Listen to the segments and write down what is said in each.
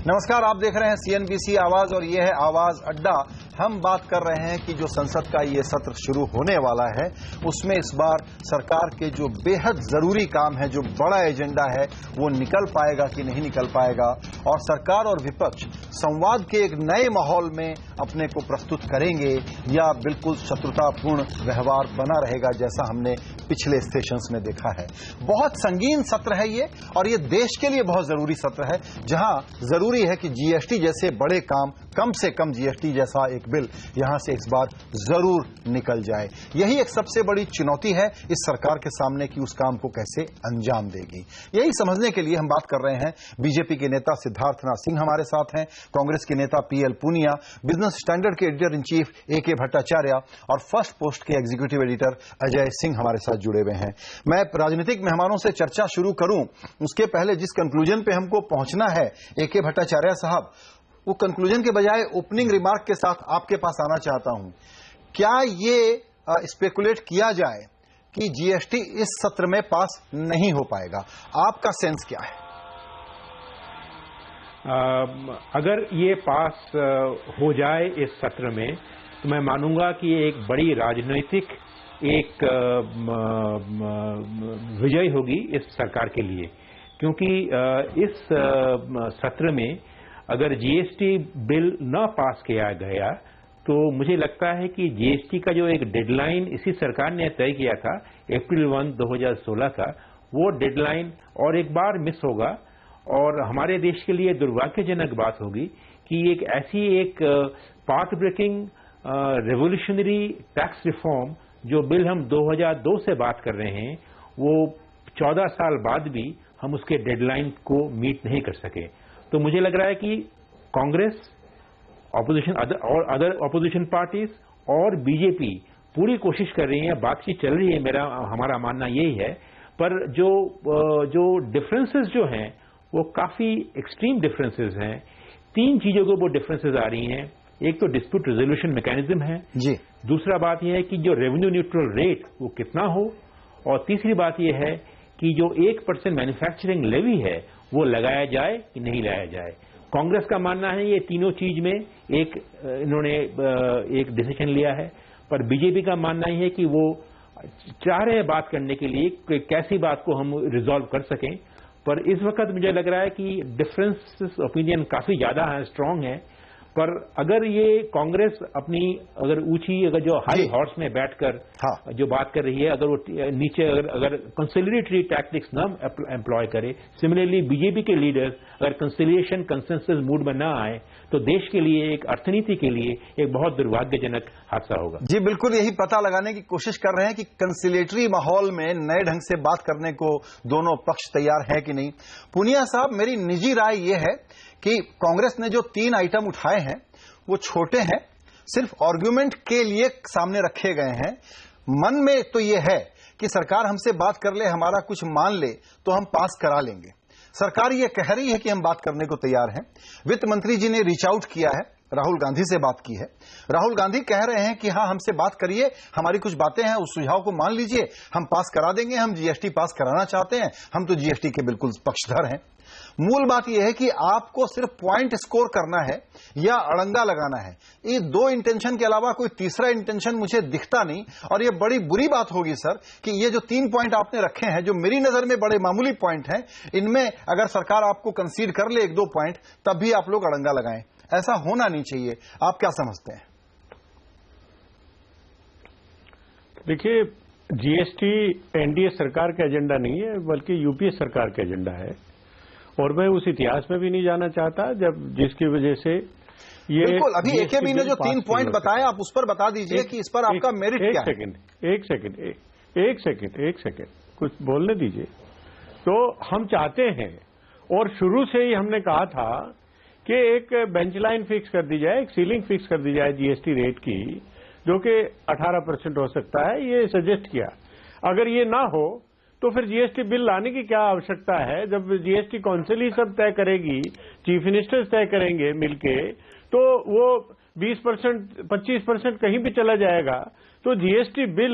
नमस्कार, आप देख रहे हैं सीएनबीसी आवाज और ये है आवाज अड्डा। हम बात कर रहे हैं कि जो संसद का ये सत्र शुरू होने वाला है उसमें इस बार सरकार के जो बेहद जरूरी काम है, जो बड़ा एजेंडा है, वो निकल पाएगा कि नहीं निकल पाएगा, और सरकार और विपक्ष संवाद के एक नए माहौल में अपने को प्रस्तुत करेंगे या बिल्कुल शत्रुतापूर्ण व्यवहार बना रहेगा, जैसा हमने पिछले सेशंस में देखा है। बहुत संगीन सत्र है ये, और ये देश के लिए बहुत जरूरी सत्र है, जहां जरूरी है कि जीएसटी जैसे बड़े काम, कम से कम जीएसटी जैसा एक बिल यहां से इस बार जरूर निकल जाए। यही एक सबसे बड़ी चुनौती है इस सरकार के सामने कि उस काम को कैसे अंजाम देगी। यही समझने के लिए हम बात कर रहे हैं। बीजेपी के नेता सिद्धार्थनाथ सिंह हमारे साथ हैं, कांग्रेस के नेता पीएल पूनिया, बिजनेस स्टैंडर्ड के एडिटर इन चीफ एके भट्टाचार्य और फर्स्ट पोस्ट के एग्जीक्यूटिव एडिटर अजय सिंह हमारे साथ जुड़े हुए हैं। मैं राजनीतिक मेहमानों से चर्चा शुरू करूं उसके पहले जिस कंक्लूजन पे हमको पहुंचना है, एके भट्टाचार्य साहब, वो कंक्लूजन के बजाय ओपनिंग रिमार्क के साथ आपके पास आना चाहता हूं। क्या ये स्पेकुलेट किया जाए कि जीएसटी इस सत्र में पास नहीं हो पाएगा? आपका सेंस क्या है? अगर ये पास हो जाए इस सत्र में तो मैं मानूंगा कि ये एक बड़ी राजनीतिक एक विजय होगी इस सरकार के लिए, क्योंकि इस सत्र में अगर जीएसटी बिल न पास किया गया तो मुझे लगता है कि जीएसटी का जो एक डेडलाइन इसी सरकार ने तय किया था अप्रैल 1, 2016 का, वो डेडलाइन और एक बार मिस होगा। और हमारे देश के लिए दुर्भाग्यजनक बात होगी कि एक ऐसी एक path breaking revolutionary tax reform जो बिल हम 2002 से बात कर रहे हैं, वो 14 साल बाद भी हम उसके डेडलाइन को मीट नहीं कर सके। तो मुझे लग रहा है कि कांग्रेस, ऑपोजिशन और अदर ऑपोजिशन पार्टीज और बीजेपी पूरी कोशिश कर रही है, बातचीत चल रही है, हमारा मानना यही है। पर जो डिफरेंसेस जो हैं वो काफी एक्सट्रीम डिफरेंसेस हैं। 3 चीजों को वो डिफरेंसेस आ रही हैं। एक तो डिस्प्यूट रेजोल्यूशन मैकेनिज्म है जी, दूसरा बात यह है कि जो रेवेन्यू न्यूट्रल रेट वो कितना हो, और तीसरी बात यह है कि जो 1% मैन्युफैक्चरिंग लेवी है वो लगाया जाए कि नहीं लगाया जाए। कांग्रेस का मानना है ये तीनों चीज में इन्होंने एक डिसीजन लिया है, पर बीजेपी का मानना ही है कि वो चाह रहे हैं बात करने के लिए कि कैसी बात को हम रिजॉल्व कर सकें। पर इस वक्त मुझे लग रहा है कि डिफरेंस ओपिनियन काफी ज्यादा है, स्ट्रांग है। पर अगर ये कांग्रेस अपनी अगर जो हाई हॉर्स में बैठकर जो बात कर रही है, अगर वो नीचे अगर कंसिलिएटरी टैक्टिक्स न एम्प्लॉय करे, सिमिलरली बीजेपी के लीडर्स अगर कंसिलिएशन कंसेंसस मूड में ना आए, तो देश के लिए, एक अर्थनीति के लिए एक बहुत दुर्भाग्यजनक हादसा होगा। जी बिल्कुल, यही पता लगाने की कोशिश कर रहे हैं कि कंसिलिएटरी माहौल में नए ढंग से बात करने को दोनों पक्ष तैयार है कि नहीं। पूनिया साहब, मेरी निजी राय यह है कि कांग्रेस ने जो 3 आइटम उठाए हैं वो छोटे हैं, सिर्फ आर्गुमेंट के लिए सामने रखे गए हैं। मन में तो ये है कि सरकार हमसे बात कर ले, हमारा कुछ मान ले तो हम पास करा लेंगे। सरकार ये कह रही है कि हम बात करने को तैयार हैं। वित्त मंत्री जी ने रीच आउट किया है, राहुल गांधी से बात की है। राहुल गांधी कह रहे हैं कि हां, हमसे बात करिए, हमारी कुछ बातें हैं, उस सुझाव को मान लीजिए, हम पास करा देंगे। हम जीएसटी पास कराना चाहते हैं, हम तो जीएसटी के बिल्कुल पक्षधर हैं। मूल बात यह है कि आपको सिर्फ पॉइंट स्कोर करना है या अड़ंगा लगाना है। ये 2 इंटेंशन के अलावा कोई तीसरा इंटेंशन मुझे दिखता नहीं, और ये बड़ी बुरी बात होगी सर कि ये जो 3 पॉइंट आपने रखे हैं, जो मेरी नजर में बड़े मामूली पॉइंट हैं, इनमें अगर सरकार आपको कंसीड कर ले 1-2 पॉइंट, तब भी आप लोग अड़ंगा लगाएं। ऐसा होना नहीं चाहिए। आप क्या समझते हैं? देखिए, जीएसटी एनडीए सरकार का एजेंडा नहीं है, बल्कि यूपीए सरकार का एजेंडा है, और मैं उस इतिहास में भी नहीं जाना चाहता जब जिसकी वजह से ये बिल्कुल। अभी एकेबी ने जो 3 पॉइंट बताए, आप उस पर बता दीजिए कि इस पर आपका मेरिट क्या है। एक सेकंड, कुछ बोलने दीजिए। तो हम चाहते हैं, और शुरू से ही हमने कहा था कि एक बेंच लाइन फिक्स कर दी जाए, एक सीलिंग फिक्स कर दी जाए जीएसटी रेट की, जो कि 18% हो सकता है, ये सजेस्ट किया। अगर ये ना हो तो फिर जीएसटी बिल लाने की क्या आवश्यकता है? जब जीएसटी काउंसिल ही सब तय करेगी, चीफ मिनिस्टर्स तय करेंगे मिलके, तो वो 20%, 25% कहीं भी चला जाएगा। तो जीएसटी बिल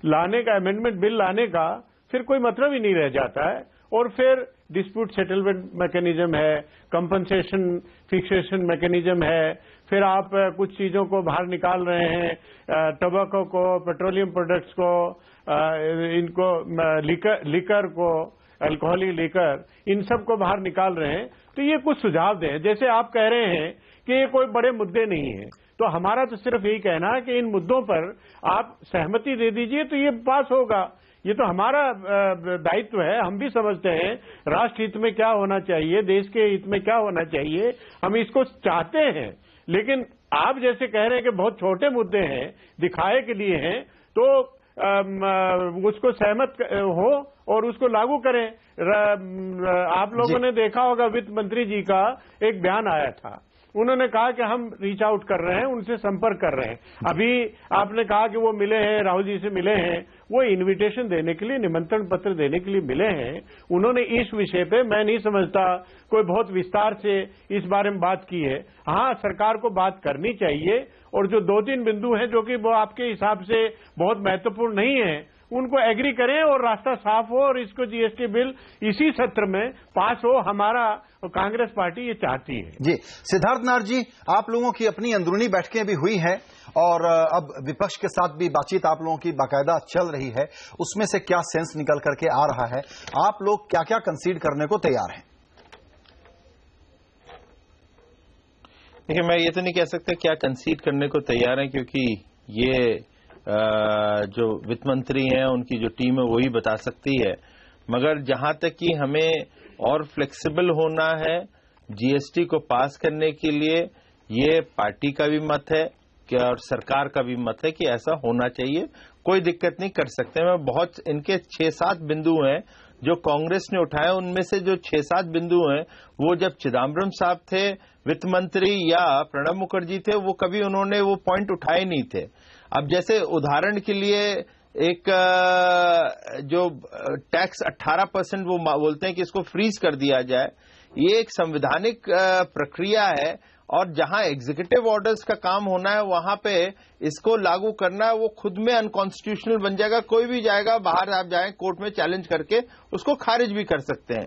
लाने का, अमेंडमेंट बिल लाने का फिर कोई मतलब ही नहीं रह जाता है। और फिर डिस्प्यूट सेटलमेंट मैकेनिज्म है, कंपनसेशन फिक्सेशन मैकेनिज्म है, फिर आप कुछ चीजों को बाहर निकाल रहे हैं, टबैको को, पेट्रोलियम प्रोडक्ट्स को, इनको लिकर को, अल्कोहलिक लिकर, इन सब को बाहर निकाल रहे हैं। तो ये कुछ सुझाव दें। जैसे आप कह रहे हैं कि ये कोई बड़े मुद्दे नहीं है, तो हमारा तो सिर्फ यही कहना है कि इन मुद्दों पर आप सहमति दे दीजिए तो ये पास होगा। ये तो हमारा दायित्व है। हम भी समझते हैं राष्ट्र हित में क्या होना चाहिए, देश के हित में क्या होना चाहिए, हम इसको चाहते हैं। लेकिन आप जैसे कह रहे हैं कि बहुत छोटे मुद्दे हैं, दिखाए के लिए हैं, तो उसको सहमत हो और उसको लागू करें। आप लोगों ने देखा होगा वित्त मंत्री जी का एक बयान आया था, उन्होंने कहा कि हम रीच आउट कर रहे हैं, उनसे संपर्क कर रहे हैं। अभी आपने कहा कि वो मिले हैं, राहुल जी से मिले हैं, वो इनविटेशन देने के लिए, निमंत्रण पत्र देने के लिए मिले हैं। उन्होंने इस विषय पे मैं नहीं समझता कोई बहुत विस्तार से इस बारे में बात की है। हाँ, सरकार को बात करनी चाहिए और जो 2-3 बिंदु हैं जो कि वो आपके हिसाब से बहुत महत्वपूर्ण नहीं है, उनको एग्री करें और रास्ता साफ हो और इसको जीएसटी बिल इसी सत्र में पास हो। हमारा कांग्रेस पार्टी ये चाहती है। जी, सिद्धार्थ नाथ जी, आप लोगों की अपनी अंदरूनी बैठकें भी हुई हैं और अब विपक्ष के साथ भी बातचीत आप लोगों की बाकायदा चल रही है, उसमें से क्या सेंस निकल करके आ रहा है? आप लोग क्या क्या कंसीड करने को तैयार हैं? देखिए, मैं ये तो नहीं कह सकता क्या कंसीड करने को तैयार है, क्योंकि ये जो वित्त मंत्री हैं उनकी जो टीम है वही बता सकती है। मगर जहां तक कि हमें और फ्लेक्सिबल होना है जीएसटी को पास करने के लिए, ये पार्टी का भी मत है क्या और सरकार का भी मत है कि ऐसा होना चाहिए। कोई दिक्कत नहीं, कर सकते हैं। मैं बहुत इनके 6-7 बिंदु हैं जो कांग्रेस ने उठाए, उनमें से जो 6-7 बिंदु हैं वो जब चिदम्बरम साहब थे वित्त मंत्री या प्रणब मुखर्जी थे, वो कभी उन्होंने वो पॉइंट उठाए नहीं थे। अब जैसे उदाहरण के लिए एक जो टैक्स 18% वो बोलते हैं कि इसको फ्रीज कर दिया जाए, ये एक संवैधानिक प्रक्रिया है और जहां एग्जीक्यूटिव ऑर्डर्स का काम होना है वहां पे इसको लागू करना है वो खुद में अनकॉन्स्टिट्यूशनल बन जाएगा। कोई भी जाएगा बाहर, आप जाएं कोर्ट में चैलेंज करके उसको खारिज भी कर सकते हैं।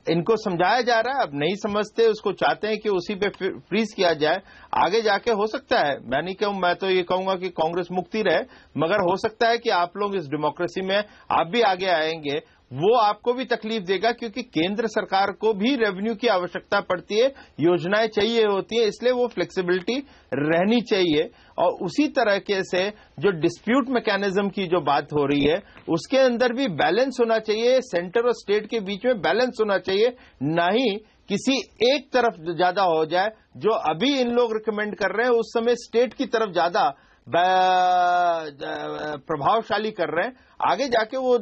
इनको समझाया जा रहा है, अब नहीं समझते, उसको चाहते हैं कि उसी पे फ्रीज किया जाए। आगे जाके हो सकता है, मैं नहीं कहूं, मैं तो ये कहूंगा कि कांग्रेस मुक्ति रहे, मगर हो सकता है कि आप लोग इस डेमोक्रेसी में आप भी आगे आएंगे, वो आपको भी तकलीफ देगा, क्योंकि केंद्र सरकार को भी रेवेन्यू की आवश्यकता पड़ती है, योजनाएं चाहिए होती है, इसलिए वो फ्लेक्सिबिलिटी रहनी चाहिए। और उसी तरह से जो डिस्प्यूट मैकेनिज्म की जो बात हो रही है उसके अंदर भी बैलेंस होना चाहिए, सेंटर और स्टेट के बीच में बैलेंस होना चाहिए, ना ही किसी एक तरफ ज्यादा हो जाए। जो अभी इन लोग रिकमेंड कर रहे हैं उस समय स्टेट की तरफ ज्यादा प्रभावशाली कर रहे हैं, आगे जाके वो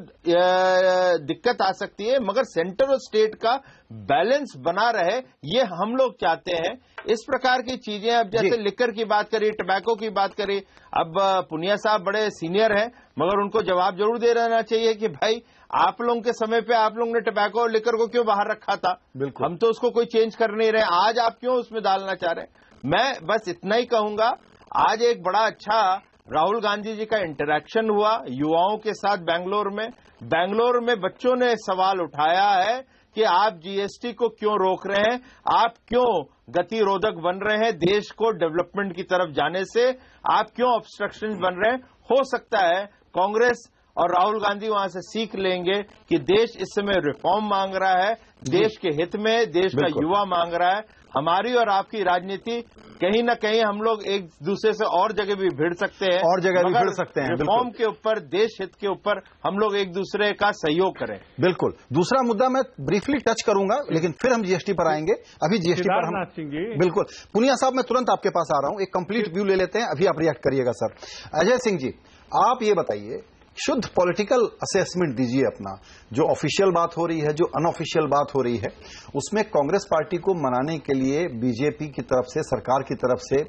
दिक्कत आ सकती है। मगर सेंटर और स्टेट का बैलेंस बना रहे, ये हम लोग चाहते हैं। इस प्रकार की चीजें, अब जैसे लिकर की बात करी, टबैको की बात करी, अब पुनिया साहब बड़े सीनियर हैं, मगर उनको जवाब जरूर दे रहना चाहिए कि भाई आप लोगों के समय पे आप लोगों ने टबैको और लिकर को क्यों बाहर रखा था, हम तो उसको कोई चेंज कर नहीं रहे, आज आप क्यों उसमें डालना चाह रहे हैं। मैं बस इतना ही कहूंगा, आज एक बड़ा अच्छा राहुल गांधी जी का इंटरैक्शन हुआ युवाओं के साथ बेंगलोर में बच्चों ने सवाल उठाया है कि आप जीएसटी को क्यों रोक रहे हैं, आप क्यों गतिरोधक बन रहे हैं देश को डेवलपमेंट की तरफ जाने से, आप क्यों ऑब्स्ट्रक्शन बन रहे हैं। हो सकता है कांग्रेस और राहुल गांधी वहां से सीख लेंगे कि देश इस समय रिफॉर्म मांग रहा है, देश के हित में, देश का युवा मांग रहा है। हमारी और आपकी राजनीति कहीं न कहीं हम लोग एक दूसरे से और जगह भी भिड़ सकते हैं, और जगह भी भिड़ सकते हैं। रिफॉर्म के ऊपर, देश हित के ऊपर हम लोग एक दूसरे का सहयोग करें। बिल्कुल। दूसरा मुद्दा मैं ब्रीफली टच करूंगा, लेकिन फिर हम जीएसटी पर आएंगे। अभी जीएसटी पर हम बिल्कुल, पुनिया साहब मैं तुरंत आपके पास आ रहा हूं, एक कंप्लीट व्यू ले लेते हैं, अभी आप रिएक्ट करिएगा सर। अजय सिंह जी, आप ये बताइए, शुद्ध पॉलिटिकल असेसमेंट दीजिए अपना, जो ऑफिशियल बात हो रही है, जो अनऑफिशियल बात हो रही है, उसमें कांग्रेस पार्टी को मनाने के लिए बीजेपी की तरफ से, सरकार की तरफ से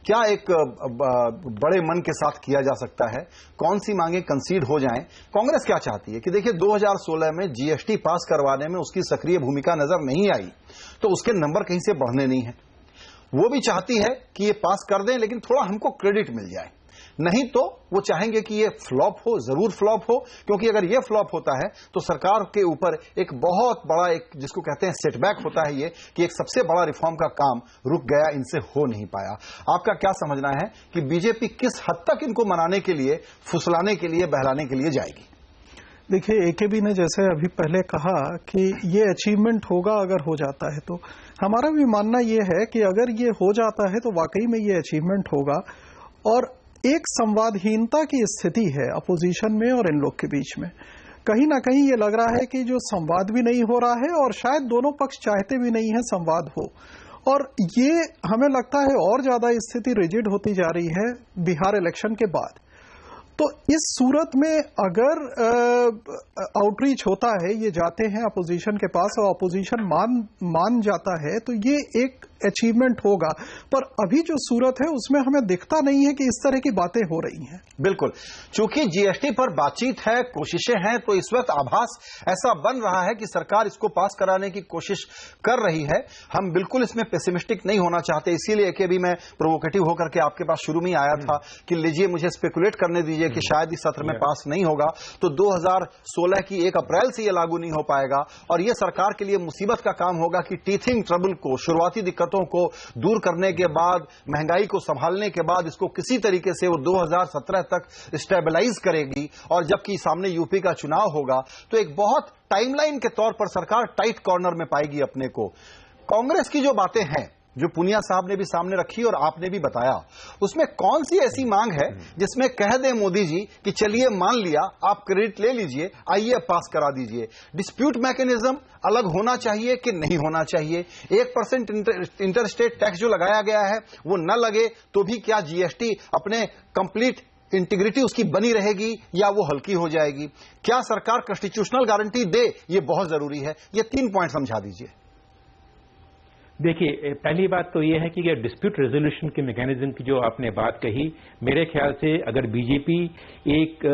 क्या एक बड़े मन के साथ किया जा सकता है? कौन सी मांगे कंसीड हो जाएं? कांग्रेस क्या चाहती है कि देखिए 2016 में जीएसटी पास करवाने में उसकी सक्रिय भूमिका नजर नहीं आई, तो उसके नंबर कहीं से बढ़ने नहीं है। वो भी चाहती है कि ये पास कर दें, लेकिन थोड़ा हमको क्रेडिट मिल जाए। नहीं तो वो चाहेंगे कि ये फ्लॉप हो, जरूर फ्लॉप हो, क्योंकि अगर ये फ्लॉप होता है तो सरकार के ऊपर एक बहुत बड़ा, एक जिसको कहते हैं सेटबैक होता है, ये कि एक सबसे बड़ा रिफॉर्म का काम रुक गया, इनसे हो नहीं पाया। आपका क्या समझना है कि बीजेपी किस हद तक इनको मनाने के लिए, फुसलाने के लिए, बहलाने के लिए जाएगी? देखिए, एकेबी ने जैसे अभी पहले कहा कि ये अचीवमेंट होगा अगर हो जाता है, तो हमारा भी मानना ये है कि अगर ये हो जाता है तो वाकई में ये अचीवमेंट होगा। और एक संवादहीनता की स्थिति है अपोजिशन में और इन लोग के बीच में। कहीं ना कहीं ये लग रहा है कि जो संवाद भी नहीं हो रहा है और शायद दोनों पक्ष चाहते भी नहीं है संवाद हो, और ये हमें लगता है और ज्यादा स्थिति रिजिड होती जा रही है बिहार इलेक्शन के बाद। तो इस सूरत में अगर आउटरीच होता है, ये जाते हैं अपोजिशन के पास और अपोजिशन मान जाता है, तो ये एक अचीवमेंट होगा। पर अभी जो सूरत है उसमें हमें दिखता नहीं है कि इस तरह की बातें हो रही हैं। बिल्कुल, चूंकि जीएसटी पर बातचीत है, कोशिशें हैं, तो इस वक्त आभास ऐसा बन रहा है कि सरकार इसको पास कराने की कोशिश कर रही है। हम बिल्कुल इसमें पेसिमिस्टिक नहीं होना चाहते, इसीलिए कि अभी मैं प्रोवोकेटिव होकर के आपके पास शुरू में आया था कि लीजिए मुझे स्पेकुलेट करने दीजिए कि शायद इस सत्र में पास नहीं होगा, तो 2016 की 1 अप्रैल से यह लागू नहीं हो पाएगा। और यह सरकार के लिए मुसीबत का काम होगा कि टीथिंग ट्रबल को, शुरुआती दिक्कतों को दूर करने के बाद, महंगाई को संभालने के बाद इसको किसी तरीके से वो 2017 तक स्टेबलाइज करेगी। और जबकि सामने यूपी का चुनाव होगा, तो एक बहुत टाइमलाइन के तौर पर सरकार टाइट कॉर्नर में पाएगी अपने को। कांग्रेस की जो बातें हैं, जो पुनिया साहब ने भी सामने रखी और आपने भी बताया, उसमें कौन सी ऐसी मांग है जिसमें कह दें मोदी जी कि चलिए मान लिया, आप क्रेडिट ले लीजिए, आइए पास करा दीजिए। डिस्प्यूट मैकेनिज्म अलग होना चाहिए कि नहीं होना चाहिए? 1% इंटरस्टेट टैक्स जो लगाया गया है वो न लगे तो भी क्या जीएसटी अपने कंप्लीट इंटीग्रिटी उसकी बनी रहेगी या वो हल्की हो जाएगी? क्या सरकार कॉन्स्टिट्यूशनल गारंटी दे? ये बहुत जरूरी है। ये 3 पॉइंट समझा दीजिए। देखिए, पहली बात तो यह है कि डिस्प्यूट रेजोल्यूशन के मैकेनिज्म की जो आपने बात कही, मेरे ख्याल से अगर बीजेपी एक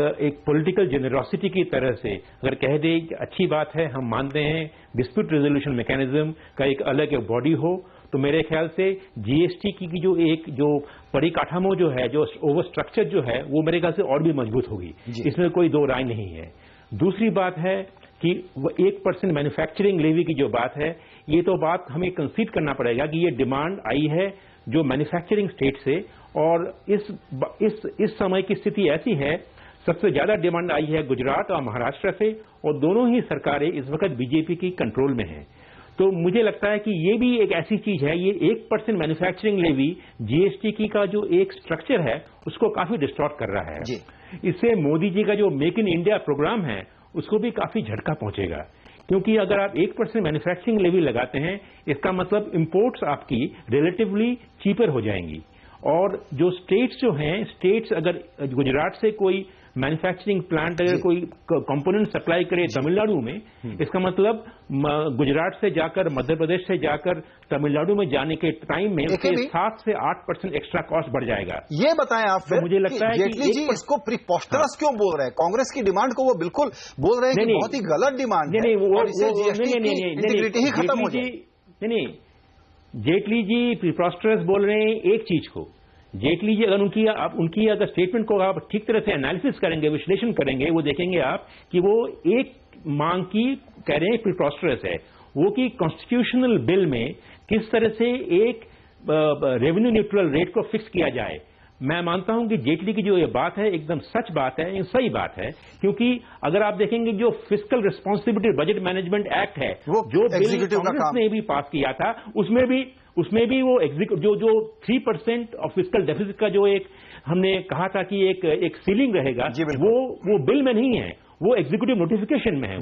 पॉलिटिकल जेनरोसिटी की तरह से अगर कह दे कि अच्छी बात है, हम मानते हैं डिस्प्यूट रेजोल्यूशन मैकेनिज्म का एक अलग बॉडी हो, तो मेरे ख्याल से जीएसटी की जो परिकाठामो जो है, जो ओवर स्ट्रक्चर जो है, वो मेरे ख्याल से और भी मजबूत होगी, इसमें कोई दो राय नहीं है। दूसरी बात है कि 1% मैन्युफैक्चरिंग लेवी की जो बात है, ये तो बात हमें कंसीड करना पड़ेगा कि ये डिमांड आई है जो मैन्युफैक्चरिंग स्टेट से, और इस समय की स्थिति ऐसी है, सबसे ज्यादा डिमांड आई है गुजरात और महाराष्ट्र से, और दोनों ही सरकारें इस वक्त बीजेपी की कंट्रोल में हैं। तो मुझे लगता है कि ये भी एक ऐसी चीज है, ये 1% मैन्युफैक्चरिंग लेवी जीएसटी की का जो एक स्ट्रक्चर है उसको काफी डिस्टॉर्ट कर रहा है। इससे मोदी जी का जो मेक इन इंडिया प्रोग्राम है उसको भी काफी झटका पहुंचेगा, क्योंकि अगर आप 1% मैन्युफैक्चरिंग लेवी लगाते हैं, इसका मतलब इंपोर्ट्स आपकी रिलेटिवली चीपर हो जाएंगी। और जो स्टेट्स जो हैं, स्टेट्स अगर गुजरात से कोई मैन्युफैक्चरिंग प्लांट अगर कोई कंपोनेंट सप्लाई करे तमिलनाडु में, इसका मतलब गुजरात से जाकर, मध्य प्रदेश से जाकर तमिलनाडु में जाने के टाइम में उसके 7 से 8% एक्स्ट्रा कॉस्ट बढ़ जाएगा। ये बताएं आप फिर, तो मुझे लगता है जेटली जी इसको प्रीपोस्टरस क्यों बोल रहे हैं? कांग्रेस की डिमांड को वो बिल्कुल बोल रहे हैं कि बहुत ही गलत डिमांड है और इससे जीएसटी की इंटीग्रिटी ही खत्म हो जाएगी। नहीं, जेटली जी प्रीपोस्टरस बोल रहे हैं एक चीज को। जेटली जी अगर उनकी अगर स्टेटमेंट को आप ठीक तरह से एनालिसिस करेंगे, विश्लेषण करेंगे, वो देखेंगे आप कि वो एक मांग की कह रहे हैं प्रीपोस्टरस है, वो कि कॉन्स्टिट्यूशनल बिल में किस तरह से एक रेवेन्यू न्यूट्रल रेट को फिक्स किया जाए। मैं मानता हूं कि जेटली की जो ये बात है एकदम सच बात है, सही बात है, क्योंकि अगर आप देखेंगे जो fiscal responsibility budget management act है, जो बिल कांग्रेस ने भी पास किया था, उसमें भी वो जो 3% ऑफ फिस्कल डेफिसिट का जो एक हमने कहा था कि एक सीलिंग रहेगा, वो बिल में नहीं है, वो एग्जीक्यूटिव नोटिफिकेशन में है।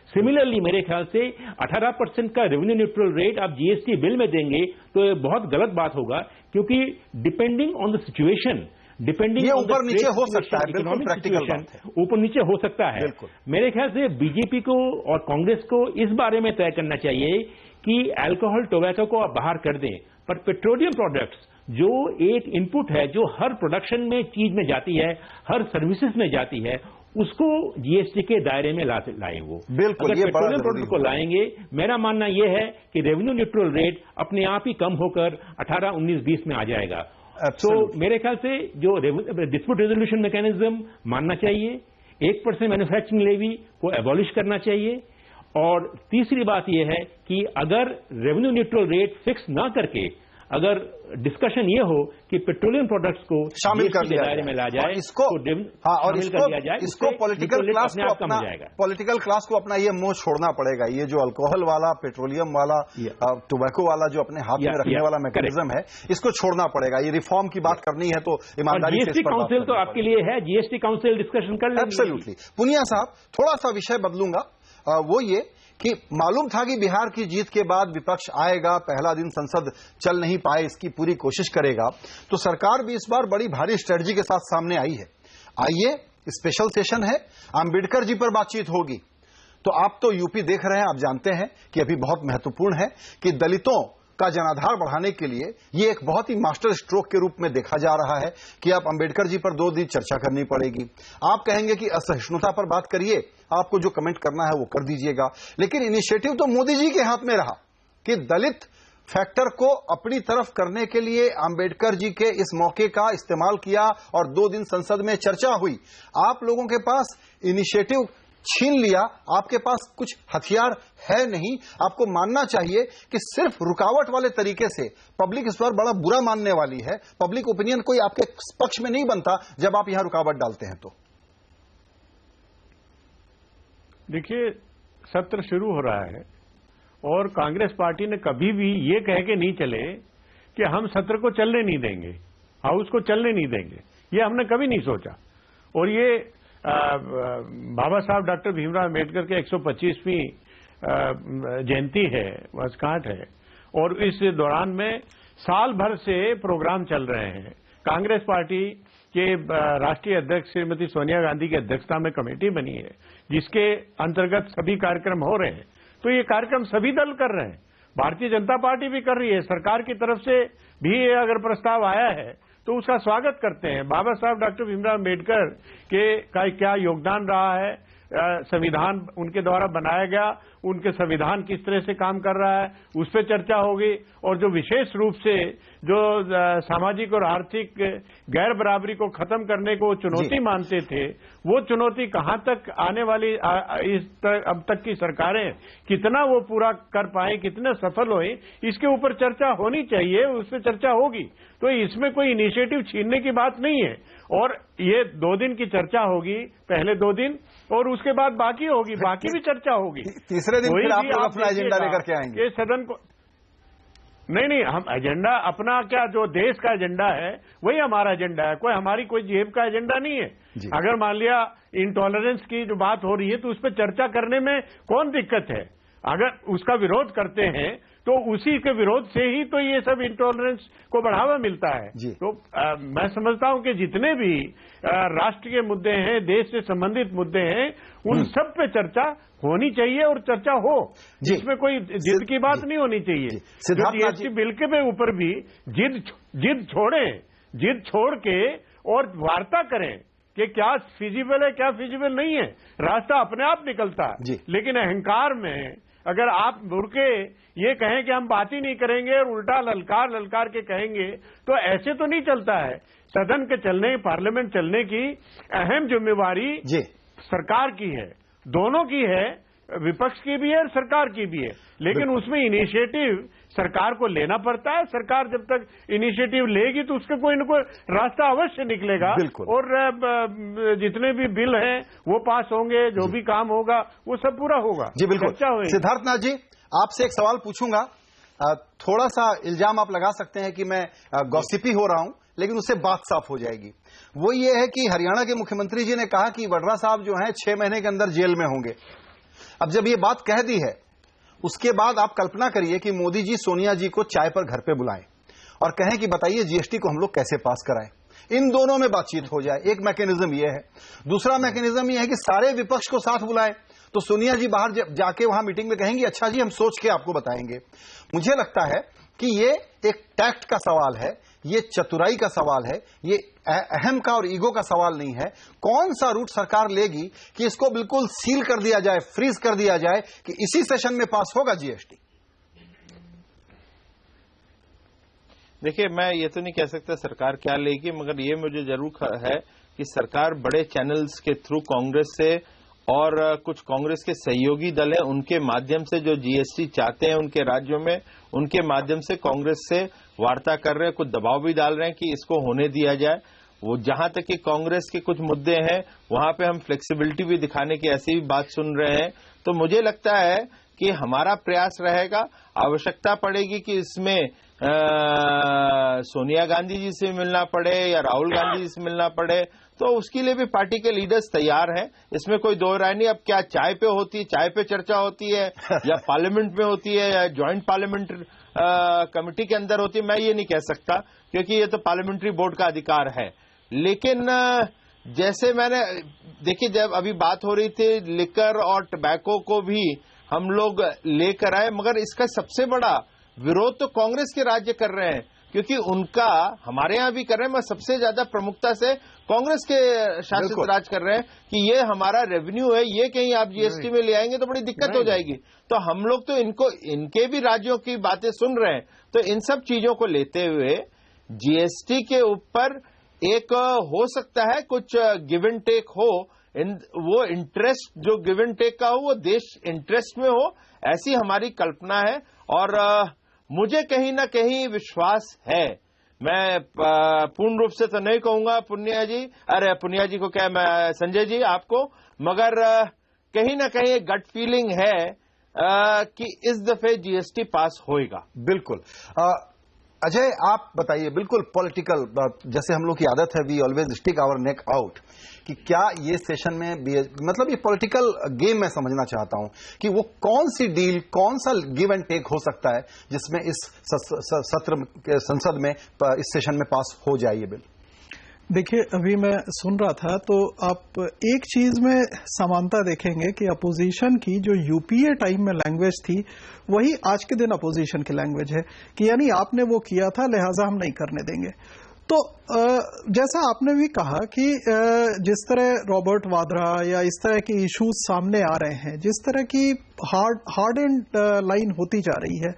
सिमिलरली मेरे ख्याल से 18% का रेवेन्यू न्यूट्रल रेट आप जीएसटी बिल में देंगे तो ये बहुत गलत बात होगा, क्योंकि depending on the situation, depending ये ऊपर नीचे हो सकता है, बिल्कुल प्रैक्टिकल बात है, ऊपर नीचे हो सकता है। मेरे ख्याल से बीजेपी को और कांग्रेस को इस बारे में तय करना चाहिए कि अल्कोहल टोबैको को आप बाहर कर दें, पर पेट्रोलियम प्रोडक्ट्स जो एक इनपुट है, जो हर प्रोडक्शन में चीज में जाती है, हर सर्विसेज में जाती है, उसको जीएसटी के दायरे में लाए। वो बिल्कुल, अगर पेट्रोलियम प्रोडक्ट को लाएंगे, मेरा मानना यह है कि रेवेन्यू न्यूट्रल रेट अपने आप ही कम होकर 18, 19, 20 में आ जाएगा। तो मेरे ख्याल से जो डिस्प्यूट रेजोल्यूशन मैकेनिज्म मानना चाहिए, 1% मैन्युफैक्चरिंग लेवी को एबॉलिश करना चाहिए, और तीसरी बात यह है कि अगर रेवेन्यू न्यूट्रल रेट फिक्स ना करके अगर डिस्कशन ये हो कि पेट्रोलियम प्रोडक्ट्स को शामिल कर दिया दायरे में ला जाए, इसको इसको पॉलिटिकल क्लास को अपना ये मोह छोड़ना पड़ेगा। ये जो अल्कोहल वाला, पेट्रोलियम वाला, टोबैको वाला जो अपने हाथ में रखने वाला मैकेनिज्म है, इसको छोड़ना पड़ेगा। ये रिफॉर्म की बात करनी है तो ईमानदारी से जीएसटी काउंसिल तो आपके लिए है, जीएसटी काउंसिल डिस्कशन कर लेंगे। एब्सोल्युटली। पुनिया साहब, थोड़ा सा विषय बदलूंगा, वो ये कि मालूम था कि बिहार की जीत के बाद विपक्ष आएगा, पहला दिन संसद चल नहीं पाए, इसकी पूरी कोशिश करेगा, तो सरकार भी इस बार बड़ी भारी स्ट्रेटजी के साथ सामने आई है। आइए, स्पेशल सेशन है, अंबेडकर जी पर बातचीत होगी। तो आप तो यूपी देख रहे हैं, आप जानते हैं कि अभी बहुत महत्वपूर्ण है कि दलितों का जनाधार बढ़ाने के लिए ये एक बहुत ही मास्टर स्ट्रोक के रूप में देखा जा रहा है कि आप अंबेडकर जी पर 2 दिन चर्चा करनी पड़ेगी। आप कहेंगे कि असहिष्णुता पर बात करिए, आपको जो कमेंट करना है वो कर दीजिएगा, लेकिन इनिशिएटिव तो मोदी जी के हाथ में रहा कि दलित फैक्टर को अपनी तरफ करने के लिए अंबेडकर जी के इस मौके का इस्तेमाल किया और 2 दिन संसद में चर्चा हुई। आप लोगों के पास इनिशिएटिव छीन लिया, आपके पास कुछ हथियार है नहीं। आपको मानना चाहिए कि सिर्फ रुकावट वाले तरीके से पब्लिक इस बार बड़ा बुरा मानने वाली है। पब्लिक ओपिनियन कोई आपके पक्ष में नहीं बनता जब आप यहां रुकावट डालते हैं। तो देखिए, सत्र शुरू हो रहा है और कांग्रेस पार्टी ने कभी भी ये कह के नहीं चले कि हम सत्र को चलने नहीं देंगे, हाउस को चलने नहीं देंगे, ये हमने कभी नहीं सोचा। और ये बाबा साहब डॉक्टर भीमराव अम्बेडकर के 125वीं जयंती है, वर्षगांठ है, और इस दौरान में साल भर से प्रोग्राम चल रहे हैं। कांग्रेस पार्टी के राष्ट्रीय अध्यक्ष श्रीमती सोनिया गांधी की अध्यक्षता में कमेटी बनी है जिसके अंतर्गत सभी कार्यक्रम हो रहे हैं। तो ये कार्यक्रम सभी दल कर रहे हैं, भारतीय जनता पार्टी भी कर रही है, सरकार की तरफ से भी अगर प्रस्ताव आया है तो उसका स्वागत करते हैं। बाबा साहब डॉक्टर भीमराव अम्बेडकर का क्या योगदान रहा है, संविधान उनके द्वारा बनाया गया, उनके संविधान किस तरह से काम कर रहा है, उस पर चर्चा होगी। और जो विशेष रूप से जो सामाजिक और आर्थिक गैर बराबरी को खत्म करने को चुनौती मानते थे, वो चुनौती कहां तक आने वाली अब तक की सरकारें कितना वो पूरा कर पाए, कितने सफल हुए, इसके ऊपर चर्चा होनी चाहिए, उस पर चर्चा होगी। तो इसमें कोई इनिशिएटिव छीनने की बात नहीं है। और ये 2 दिन की चर्चा होगी, पहले 2 दिन, और उसके बाद बाकी होगी, बाकी भी चर्चा होगी। तीसरे दिन फिर आप लोग अपना एजेंडा लेकर के आएंगे। ये सदन को नहीं, हम एजेंडा अपना क्या, जो देश का एजेंडा है वही हमारा एजेंडा है, हमारी कोई जेब का एजेंडा नहीं है। अगर मान लिया इंटॉलरेंस की जो बात हो रही है तो उस पर चर्चा करने में कौन दिक्कत है। अगर उसका विरोध करते हैं तो उसी के विरोध से ही तो ये सब इंटॉलरेंस को बढ़ावा मिलता है। तो मैं समझता हूं कि जितने भी राष्ट्र के मुद्दे हैं, देश से संबंधित मुद्दे हैं, उन सब पे चर्चा होनी चाहिए और चर्चा हो, जिसमें कोई जिद की बात नहीं होनी चाहिए। जीएसटी बिल के ऊपर भी जिद छोड़ के और वार्ता करें कि क्या फिजिबल है, क्या फिजिबल नहीं है। रास्ता अपने आप निकलता है, लेकिन अहंकार में अगर आप मुड़ के ये कहें कि हम बात ही नहीं करेंगे और उल्टा ललकार के कहेंगे, तो ऐसे तो नहीं चलता है। सदन के चलने, पार्लियामेंट चलने की अहम जिम्मेवारी सरकार की है, दोनों की है, विपक्ष की भी है और सरकार की भी है। लेकिन उसमें इनिशिएटिव सरकार को लेना पड़ता है। सरकार जब तक इनिशिएटिव लेगी तो उसका कोई न कोई रास्ता अवश्य निकलेगा और जितने भी बिल हैं वो पास होंगे, जो भी काम होगा वो सब पूरा होगा। जी बिल्कुल। सिद्धार्थनाथ जी, आपसे एक सवाल पूछूंगा। थोड़ा सा इल्जाम आप लगा सकते हैं कि मैं गॉसिपी हो रहा हूं, लेकिन उससे बात साफ हो जाएगी। वो ये है कि हरियाणा के मुख्यमंत्री जी ने कहा कि वड्रा साहब जो हैं 6 महीने के अंदर जेल में होंगे। अब जब ये बात कह दी है, उसके बाद आप कल्पना करिए कि मोदी जी सोनिया जी को चाय पर घर पे बुलाएं और कहें कि बताइए जीएसटी को हम लोग कैसे पास कराएं। इन दोनों में बातचीत हो जाए। एक मैकेनिज्म ये है। दूसरा मैकेनिज्म ये है कि सारे विपक्ष को साथ बुलाएं, तो सोनिया जी बाहर जाके वहां मीटिंग में कहेंगी अच्छा जी हम सोच के आपको बताएंगे। मुझे लगता है कि ये एक टैक्ट का सवाल है, ये चतुराई का सवाल है, ये अहम का और ईगो का सवाल नहीं है। कौन सा रूट सरकार लेगी कि इसको बिल्कुल सील कर दिया जाए, फ्रीज कर दिया जाए कि इसी सेशन में पास होगा जीएसटी। देखिए, मैं ये तो नहीं कह सकता सरकार क्या लेगी, मगर ये मुझे जरूर है कि सरकार बड़े चैनल्स के थ्रू कांग्रेस से और कुछ कांग्रेस के सहयोगी दल हैं उनके माध्यम से जो जीएसटी चाहते हैं उनके राज्यों में, उनके माध्यम से कांग्रेस से वार्ता कर रहे हैं, कुछ दबाव भी डाल रहे हैं कि इसको होने दिया जाए। वो जहां तक कि कांग्रेस के कुछ मुद्दे हैं वहां पे हम फ्लेक्सिबिलिटी भी दिखाने की ऐसी भी बात सुन रहे हैं। तो मुझे लगता है कि हमारा प्रयास रहेगा, आवश्यकता पड़ेगी कि इसमें सोनिया गांधी जी से मिलना पड़े या राहुल गांधी जी से मिलना पड़े, तो उसके लिए भी पार्टी के लीडर्स तैयार हैं, इसमें कोई दो राय नहीं। अब क्या चाय पे होती है, चाय पे चर्चा होती है या पार्लियामेंट में होती है या ज्वाइंट पार्लियामेंट कमेटी के अंदर होती है, मैं ये नहीं कह सकता, क्योंकि ये तो पार्लियामेंट्री बोर्ड का अधिकार है। लेकिन जैसे मैंने देखिए, जब अभी बात हो रही थी लिकर और टबैको को भी हम लोग लेकर आए, मगर इसका सबसे बड़ा विरोध तो कांग्रेस के राज्य कर रहे हैं, क्योंकि उनका हमारे यहां भी कर रहे हैं, मगर सबसे ज्यादा प्रमुखता से कांग्रेस के शासित राज्य कर रहे हैं कि ये हमारा रेवेन्यू है, ये कहीं आप जीएसटी में ले आएंगे तो बड़ी दिक्कत हो जाएगी। तो हम लोग तो इनके भी राज्यों की बातें सुन रहे हैं। तो इन सब चीजों को लेते हुए जीएसटी के ऊपर एक हो सकता है कुछ गिव एंड टेक हो, वो इंटरेस्ट जो गिव एंड टेक का हो वो देश इंटरेस्ट में हो, ऐसी हमारी कल्पना है। और मुझे कहीं ना कहीं विश्वास है, मैं पूर्ण रूप से तो नहीं कहूंगा पुनिया जी को क्या, मैं संजय जी आपको, मगर कहीं ना कहीं एक गट फीलिंग है कि इस दफे जीएसटी पास होएगा। बिल्कुल। अजय, आप बताइए, बिल्कुल पॉलिटिकल, जैसे हम लोग की आदत है, we always stick our neck out, कि क्या ये सेशन में मतलब ये पॉलिटिकल गेम मैं समझना चाहता हूं कि वो कौन सी डील, कौन सा गिव एंड टेक हो सकता है जिसमें इस सत्र के संसद में इस सेशन में पास हो जाए ये बिल। देखिए, अभी मैं सुन रहा था तो आप एक चीज में समानता देखेंगे कि अपोजिशन की जो यूपीए टाइम में लैंग्वेज थी वही आज के दिन अपोजिशन की लैंग्वेज है कि यानी आपने वो किया था लिहाजा हम नहीं करने देंगे। तो जैसा आपने भी कहा कि जिस तरह रॉबर्ट वाड्रा या इस तरह के इश्यूज सामने आ रहे हैं, जिस तरह की हार्ड एंड लाइन होती जा रही है,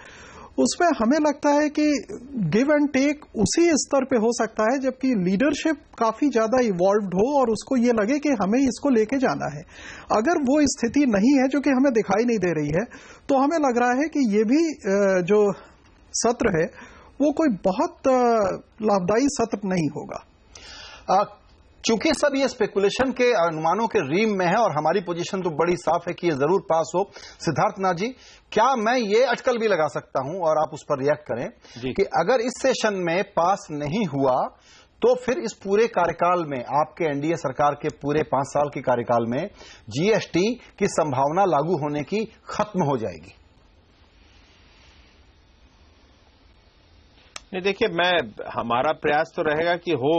उसमें हमें लगता है कि गिव एंड टेक उसी स्तर पे हो सकता है जबकि लीडरशिप काफी ज्यादा इवॉल्व्ड हो और उसको ये लगे कि हमें इसको लेके जाना है। अगर वो स्थिति नहीं है, जो कि हमें दिखाई नहीं दे रही है, तो हमें लग रहा है कि ये भी जो सत्र है वो कोई बहुत लाभदायी सत्र नहीं होगा। चूंकि सब ये स्पेकुलेशन के अनुमानों के रीम में है और हमारी पोजीशन तो बड़ी साफ है कि ये जरूर पास हो। सिद्धार्थनाथ जी, क्या मैं ये अटकल भी लगा सकता हूं और आप उस पर रिएक्ट करें कि अगर इस सेशन में पास नहीं हुआ तो फिर इस पूरे कार्यकाल में, आपके एनडीए सरकार के पूरे 5 साल के कार्यकाल में जीएसटी की संभावना लागू होने की खत्म हो जाएगी? नहीं, देखिए, हमारा प्रयास तो रहेगा कि हो,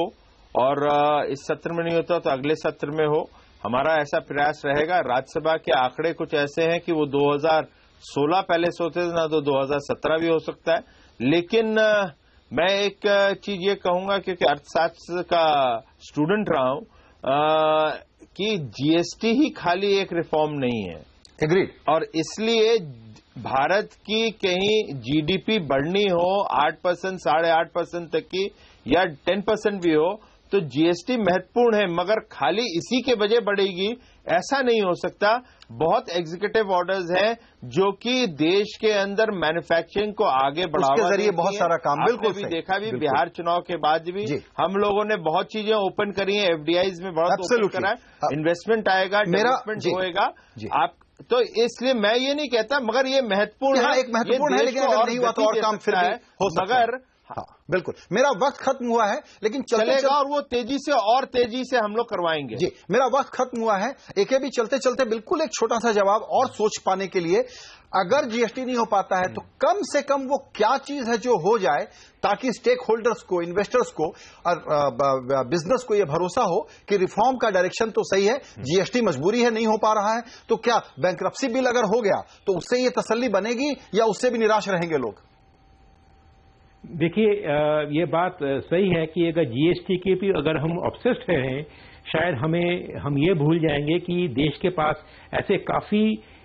और इस सत्र में नहीं होता तो अगले सत्र में हो, हमारा ऐसा प्रयास रहेगा। राज्यसभा के आंकड़े कुछ ऐसे हैं कि वो 2016 पहले से होते थे, ना तो 2017 भी हो सकता है। लेकिन मैं एक चीज ये कहूंगा, क्योंकि अर्थशास्त्र का स्टूडेंट रहा हूं, कि जीएसटी ही खाली एक रिफॉर्म नहीं है। एग्रीड। और इसलिए भारत की कहीं जीडीपी बढ़नी हो 8%, 8.5% तक की, या 10% भी हो, तो जीएसटी महत्वपूर्ण है, मगर खाली इसी के वजह बढ़ेगी ऐसा नहीं हो सकता। बहुत एग्जीक्यूटिव ऑर्डर्स हैं जो कि देश के अंदर मैन्युफैक्चरिंग को आगे बढ़ावा, उसके जरिए बहुत सारा काम, बिल्कुल भी देखा भी बिहार चुनाव के बाद भी हम लोगों ने बहुत चीजें ओपन करी हैं, एफडीआईज में बहुत ओपन करा है, इन्वेस्टमेंट आएगा, डेवलपमेंट होएगा। आप तो इसलिए मैं ये नहीं कहता, मगर ये महत्वपूर्ण है, एक महत्वपूर्ण है, लेकिन अगर नहीं हुआ तो और काम फिर हो सकता है। हाँ, बिल्कुल। मेरा वक्त खत्म हुआ है, लेकिन चलेगा और वो तेजी से और तेजी से हम लोग करवाएंगे। जी, मेरा वक्त खत्म हुआ है। एके भी चलते चलते बिल्कुल एक छोटा सा जवाब और सोच पाने के लिए, अगर जीएसटी नहीं हो पाता है तो कम से कम वो क्या चीज है जो हो जाए ताकि स्टेक होल्डर्स को, इन्वेस्टर्स को और बिजनेस को यह भरोसा हो कि रिफॉर्म का डायरेक्शन तो सही है, जीएसटी मजबूरी है, नहीं हो पा रहा है, तो क्या बैंकरप्सी बिल अगर हो गया तो उससे ये तसल्ली बनेगी या उससे भी निराश रहेंगे लोग? देखिए, ये बात सही है कि अगर जीएसटी के भी अगर हम ऑब्सेस्ड हैं, शायद हम ये भूल जाएंगे कि देश के पास ऐसे काफी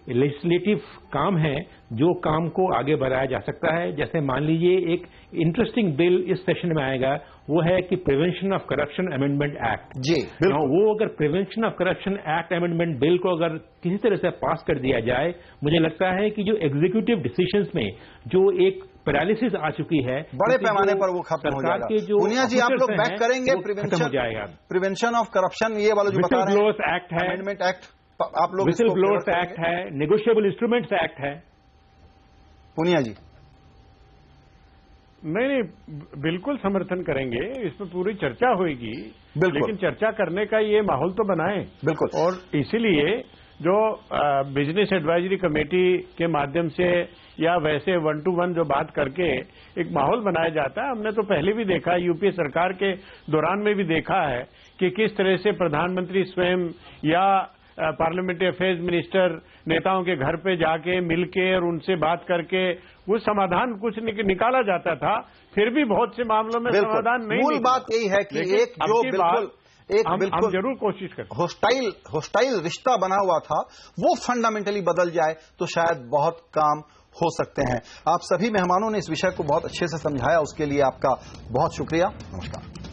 लेजिस्लेटिव काम है जो काम को आगे बढ़ाया जा सकता है। जैसे मान लीजिए एक इंटरेस्टिंग बिल इस सेशन में आएगा, वो है कि prevention of corruption amendment act. जी, वो अगर prevention of corruption act amendment bill को अगर किसी तरह से पास कर दिया जाए, मुझे लगता है कि जो एग्जीक्यूटिव डिसीजंस में जो एक पैरालिसिस आ चुकी है, बड़े पैमाने पर वो खत्म हो जाएगा। पुनिया जी, आप लोग बैक करेंगे प्रिवेंशन ऑफ करप्शन, ये वाला जो बता रहे हैं एक्ट है, अमेंडमेंट एक्ट, आप लोग विसिल ब्लोअर्स एक्ट है, नेगोशिएबल इंस्ट्रूमेंट्स एक्ट है। पुनिया जी, नहीं, बिल्कुल समर्थन करेंगे, इसमें पूरी चर्चा होगी, लेकिन चर्चा करने का ये माहौल तो बनाएं। बिल्कुल। और इसीलिए जो बिजनेस एडवाइजरी कमेटी के माध्यम से या वैसे 1 to 1 जो बात करके एक माहौल बनाया जाता है, हमने तो पहले भी देखा, यूपीए सरकार के दौरान में भी देखा है कि किस तरह से प्रधानमंत्री स्वयं या पार्लियामेंट्री अफेयर्स मिनिस्टर नेताओं के घर पे जाके मिलके और उनसे बात करके वो समाधान कुछ निकाला जाता था। फिर भी बहुत से मामलों में समाधान नहीं। मूल बात यही है कि एक जो बिल्कुल हम जरूर कोशिश करें, होस्टाइल रिश्ता बना हुआ था, वो फंडामेंटली बदल जाए तो शायद बहुत काम हो सकते हैं। आप सभी मेहमानों ने इस विषय को बहुत अच्छे से समझाया, उसके लिए आपका बहुत शुक्रिया। नमस्कार।